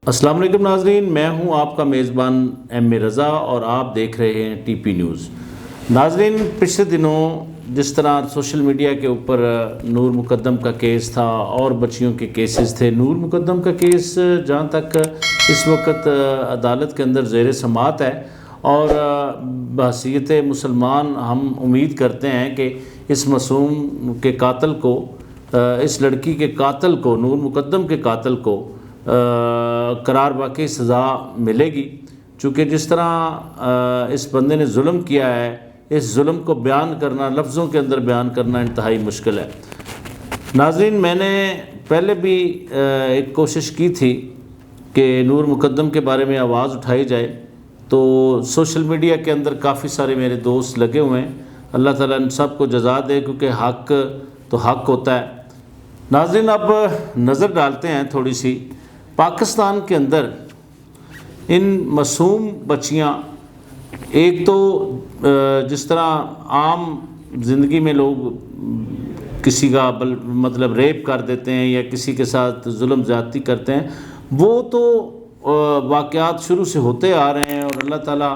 السلام علیکم ناظرین، میں ہوں آپ کا میزبان ایم اے رضا اور آپ دیکھ رہے ہیں ٹی پی نیوز۔ ناظرین، پچھلے دنوں جس طرح سوشل میڈیا کے اوپر نور مقدم کا کیس تھا اور بچیوں کے کیسز تھے، نور مقدم کا کیس جہاں تک اس وقت عدالت کے اندر زیر سماعت ہے اور بحیثیت مسلمان ہم امید کرتے ہیں کہ اس معصوم کے قاتل کو، اس لڑکی کے قاتل کو، نور مقدم کے قاتل کو قرار باقی سزا ملے گی، چونکہ جس طرح اس بندے نے ظلم کیا ہے، اس ظلم کو بیان کرنا، لفظوں کے اندر بیان کرنا انتہائی مشکل ہے۔ ناظرین، میں نے پہلے بھی ایک کوشش کی تھی کہ نور مقدم کے بارے میں آواز اٹھائی جائے، تو سوشل میڈیا کے اندر کافی سارے میرے دوست لگے ہوئے ہیں۔ اللہ تعالیٰ ان سب کو جزا دے، کیونکہ حق تو حق ہوتا ہے۔ ناظرین، اب نظر ڈالتے ہیں تھوڑی سی پاکستان کے اندر ان معصوم بچیاں، ایک تو جس طرح عام زندگی میں لوگ کسی کا مطلب ریپ کر دیتے ہیں یا کسی کے ساتھ ظلم زیادتی کرتے ہیں، وہ تو واقعات شروع سے ہوتے آ رہے ہیں، اور اللہ تعالیٰ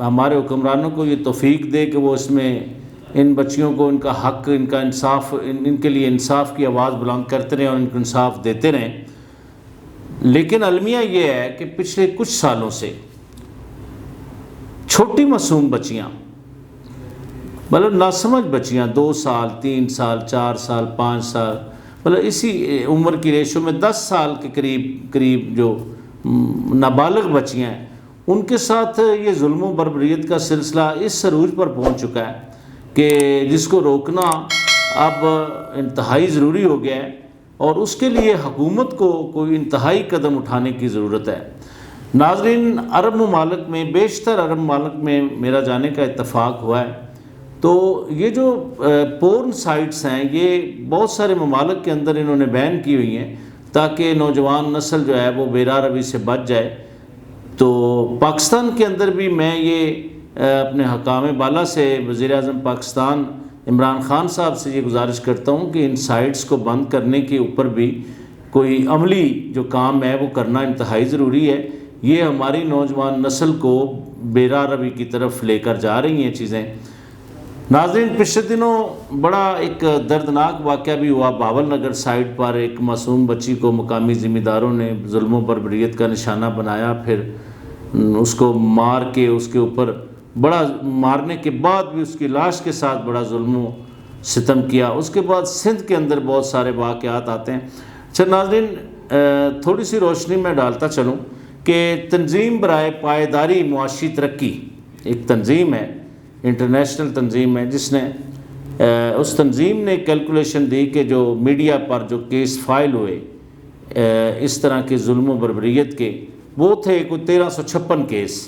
ہمارے حکمرانوں کو یہ توفیق دے کہ وہ اس میں ان بچیوں کو ان کا حق، ان کا انصاف، ان کے لیے انصاف کی آواز بلند کرتے رہیں اور ان کو انصاف دیتے رہیں۔ لیکن المیہ یہ ہے کہ پچھلے کچھ سالوں سے چھوٹی معصوم بچیاں، مطلب ناسمجھ بچیاں، 2 سال، 3 سال، 4 سال، 5 سال، مطلب اسی عمر کی ریشو میں 10 سال کے قریب جو نابالغ بچیاں ہیں، ان کے ساتھ یہ ظلم و بربریت کا سلسلہ اس عروج پر پہنچ چکا ہے کہ جس کو روکنا اب انتہائی ضروری ہو گیا ہے، اور اس کے لیے حکومت کو کوئی انتہائی قدم اٹھانے کی ضرورت ہے۔ ناظرین، عرب ممالک میں، بیشتر عرب ممالک میں میرا جانے کا اتفاق ہوا ہے، تو یہ جو پورن سائٹس ہیں، یہ بہت سارے ممالک کے اندر انہوں نے بین کی ہوئی ہیں تاکہ نوجوان نسل جو ہے وہ بے راہ روی سے بچ جائے۔ تو پاکستان کے اندر بھی میں یہ اپنے حکام بالا سے، وزیر اعظم پاکستان عمران خان صاحب سے یہ گزارش کرتا ہوں کہ ان سائٹس کو بند کرنے کے اوپر بھی کوئی عملی جو کام ہے وہ کرنا انتہائی ضروری ہے۔ یہ ہماری نوجوان نسل کو بے راہ روی کی طرف لے کر جا رہی ہیں چیزیں۔ ناظرین، پچھلے دنوں بڑا ایک دردناک واقعہ بھی ہوا بھاول نگر سائٹ پر۔ ایک معصوم بچی کو مقامی ذمہ داروں نے ظلم و بربریت کا نشانہ بنایا، پھر اس کو مار کے، اس کے اوپر بڑا مارنے کے بعد بھی اس کی لاش کے ساتھ بڑا ظلم و ستم کیا۔ اس کے بعد سندھ کے اندر بہت سارے واقعات آتے ہیں۔ اچھا ناظرین، تھوڑی سی روشنی میں ڈالتا چلوں کہ تنظیم برائے پائیداری معاشی ترقی ایک تنظیم ہے، انٹرنیشنل تنظیم ہے، جس نے اس تنظیم نے کیلکولیشن دی کہ جو میڈیا پر جو کیس فائل ہوئے اس طرح کے ظلم و بربریت کے، وہ تھے کوئی 1356 کیس،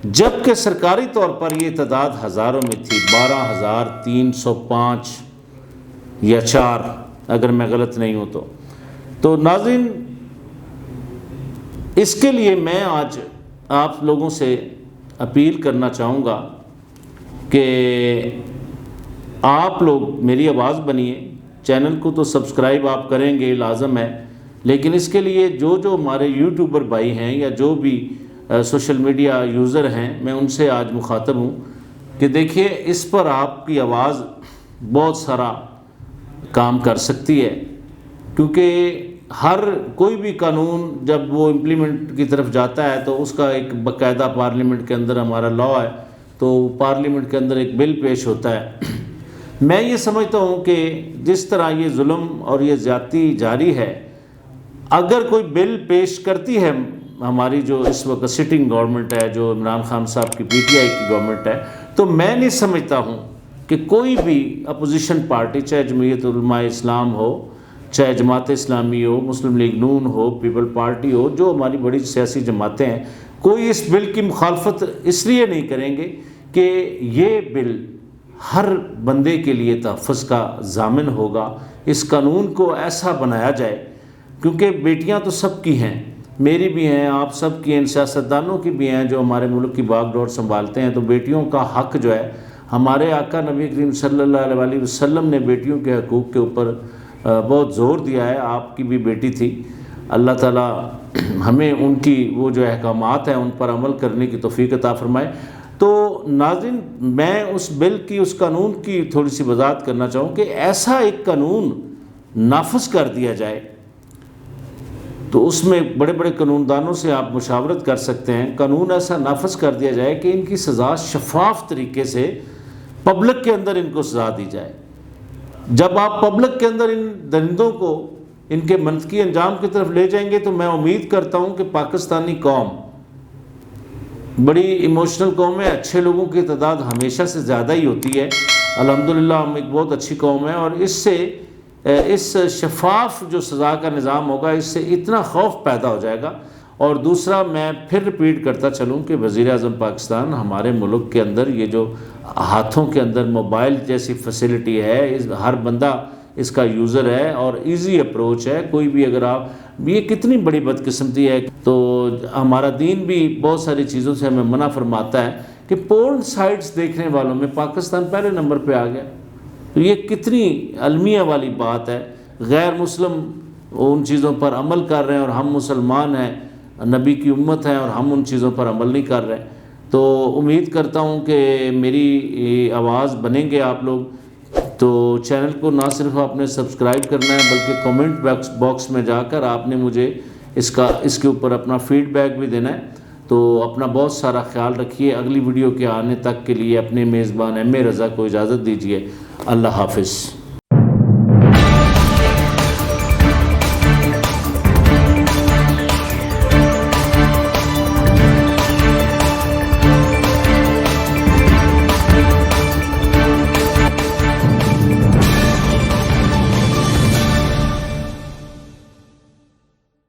جبکہ سرکاری طور پر یہ تعداد ہزاروں میں تھی، 12,305 یا 4، اگر میں غلط نہیں ہوں تو۔ تو ناظرین، اس کے لیے میں آج آپ لوگوں سے اپیل کرنا چاہوں گا کہ آپ لوگ میری آواز بنیے۔ چینل کو تو سبسکرائب آپ کریں گے، لازم ہے، لیکن اس کے لیے جو ہمارے یوٹیوبر بھائی ہیں یا جو بھی سوشل میڈیا یوزر ہیں، میں ان سے آج مخاطب ہوں کہ دیکھیے، اس پر آپ کی آواز بہت سارا کام کر سکتی ہے، کیونکہ ہر کوئی بھی قانون جب وہ امپلیمنٹ کی طرف جاتا ہے تو اس کا ایک باقاعدہ پارلیمنٹ کے اندر ہمارا لا ہے، تو پارلیمنٹ کے اندر ایک بل پیش ہوتا ہے۔ میں یہ سمجھتا ہوں کہ جس طرح یہ ظلم اور یہ زیادتی جاری ہے، اگر کوئی بل پیش کرتی ہے ہماری جو اس وقت سٹنگ گورنمنٹ ہے، جو عمران خان صاحب کی پی ٹی آئی کی گورنمنٹ ہے، تو میں نہیں سمجھتا ہوں کہ کوئی بھی اپوزیشن پارٹی، چاہے جمعیت علماء اسلام ہو، چاہے جماعت اسلامی ہو، مسلم لیگ نون ہو، پیپل پارٹی ہو، جو ہماری بڑی سیاسی جماعتیں ہیں، کوئی اس بل کی مخالفت اس لیے نہیں کریں گے کہ یہ بل ہر بندے کے لیے تحفظ کا ضامن ہوگا۔ اس قانون کو ایسا بنایا جائے، کیونکہ بیٹیاں تو سب کی ہیں، میری بھی ہیں، آپ سب کی ہیں، سیاستدانوں کی بھی ہیں جو ہمارے ملک کی باغ ڈور سنبھالتے ہیں، تو بیٹیوں کا حق جو ہے، ہمارے آقا نبی کریم صلی اللہ علیہ وسلم نے بیٹیوں کے حقوق کے اوپر بہت زور دیا ہے۔ آپ کی بھی بیٹی تھی، اللہ تعالیٰ ہمیں ان کی وہ جو احکامات ہیں ان پر عمل کرنے کی توفیق عطا فرمائے۔ تو ناظرین، میں اس بل کی، اس قانون کی تھوڑی سی وضاحت کرنا چاہوں کہ ایسا ایک قانون نافذ کر دیا جائے، تو اس میں بڑے بڑے قانون دانوں سے آپ مشاورت کر سکتے ہیں، قانون ایسا نافذ کر دیا جائے کہ ان کی سزا شفاف طریقے سے پبلک کے اندر ان کو سزا دی جائے۔ جب آپ پبلک کے اندر ان درندوں کو ان کے منطقی انجام کی طرف لے جائیں گے تو میں امید کرتا ہوں کہ پاکستانی قوم بڑی ایموشنل قوم ہے، اچھے لوگوں کی تعداد ہمیشہ سے زیادہ ہی ہوتی ہے، الحمدللہ ہم ایک بہت اچھی قوم ہے، اور اس شفاف جو سزا کا نظام ہوگا اس سے اتنا خوف پیدا ہو جائے گا۔ اور دوسرا، میں پھر ریپیٹ کرتا چلوں کہ وزیر اعظم پاکستان ہمارے ملک کے اندر یہ جو ہاتھوں کے اندر موبائل جیسی فیسلٹی ہے، ہر بندہ اس کا یوزر ہے اور ایزی اپروچ ہے، کوئی بھی اگر آپ، یہ کتنی بڑی بدقسمتی ہے۔ تو ہمارا دین بھی بہت ساری چیزوں سے ہمیں منع فرماتا ہے کہ پورن سائٹس دیکھنے والوں میں پاکستان پہلے نمبر پہ آ گیا، تو یہ کتنی المیہ والی بات ہے۔ غیر مسلم ان چیزوں پر عمل کر رہے ہیں اور ہم مسلمان ہیں، نبی کی امت ہیں، اور ہم ان چیزوں پر عمل نہیں کر رہے۔ تو امید کرتا ہوں کہ میری آواز بنیں گے آپ لوگ، تو چینل کو نہ صرف آپ نے سبسکرائب کرنا ہے بلکہ کومنٹ باکس میں جا کر آپ نے مجھے اس کے اوپر اپنا فیڈ بیک بھی دینا ہے۔ تو اپنا بہت سارا خیال رکھیے۔ اگلی ویڈیو کے آنے تک کے لیے اپنے میزبان ایم اے رضا کو اجازت دیجیے۔ اللہ حافظ۔